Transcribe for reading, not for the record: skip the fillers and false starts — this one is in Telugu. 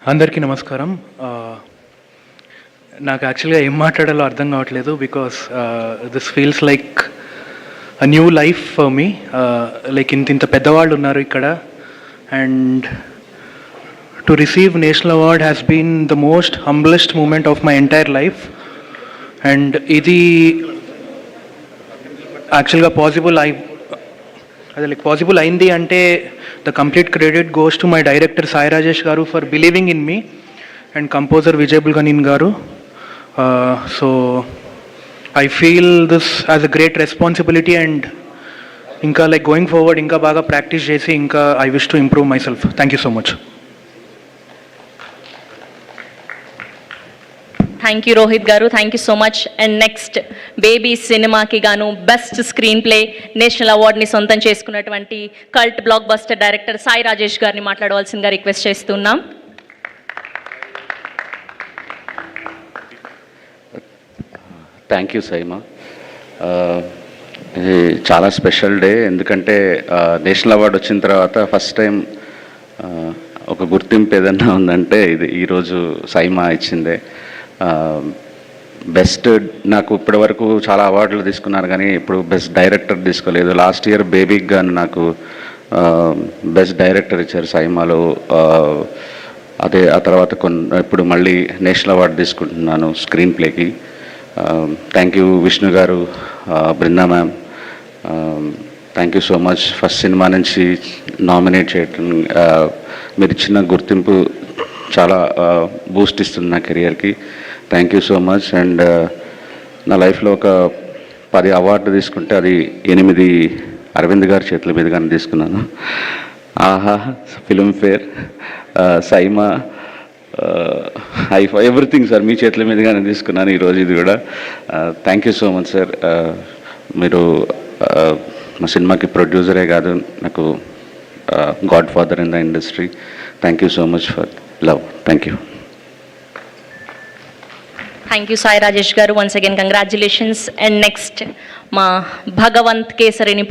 అందరికీ నమస్కారం. నాకు యాక్చువల్గా ఏం మాట్లాడాలో అర్థం కావట్లేదు because this feels like a new life for me. Like ఇంత పెద్దవాళ్ళు ఉన్నారు ఇక్కడ, and to receive national award has been the most humblest moment of my entire life. And ఇది యాక్చువల్గా పాసిబుల్ అయింది అంటే the complete credit goes to my director Sai Rajesh garu for believing in me and composer Vijay Bulganin garu. So I feel this as a great responsibility, and inka like going forward inka baga practice chesi inka I wish to improve myself. Thank you so much. Thank you Rohit గారు, thank you so much. And next baby సినిమాకి గాను బెస్ట్ స్క్రీన్ ప్లే నేషనల్ అవార్డ్ని సొంతం చేసుకున్నటువంటి cult blockbuster director Sai Rajesh గారిని మాట్లాడవలసిందిగా రిక్వెస్ట్ చేస్తున్నాం. Thank you SIIMA. ఇది చాలా స్పెషల్ డే, ఎందుకంటే నేషనల్ అవార్డు వచ్చిన తర్వాత ఫస్ట్ టైం ఒక గుర్తింపు ఏదన్నా ఉందంటే ఇది ఈరోజు సైమా ఇచ్చిందే. బెస్ట్ నాకు ఇప్పటి వరకు చాలా అవార్డులు తీసుకున్నారు కానీ ఇప్పుడు బెస్ట్ డైరెక్టర్ తీసుకోలేదు. లాస్ట్ ఇయర్ బేబీకి గాను నాకు బెస్ట్ డైరెక్టర్ ఇచ్చారు సైమాలో. అదే ఆ తర్వాత ఇప్పుడు మళ్ళీ నేషనల్ అవార్డు తీసుకుంటున్నాను స్క్రీన్ ప్లేకి. థ్యాంక్ యూ విష్ణు గారు, Brinda ma'am, thank you so much. First సినిమా నుంచి నామినేట్ చేయటం, మీరు ఇచ్చిన గుర్తింపు చాలా బూస్ట్ ఇస్తుంది నా కెరియర్కి. Thank you so much. And నా లైఫ్లో ఒక 10 అవార్డు తీసుకుంటే అది 8 అరవింద్ గారి చేతుల మీదుగానే తీసుకున్నాను. ఆహా, Filmfare, SIIMA, IIFA, everything sir మీ చేతుల మీదుగానే తీసుకున్నాను ఈరోజు ఇది కూడా. Thank you so much sir. మీరు మా సినిమాకి ప్రొడ్యూసరే కాదు, నాకు god father in the industry. Thank you so much for love. Thank you. Thank you Sai Rajesh గారు, once again congratulations. And next మా భగవంత్ కేసరిని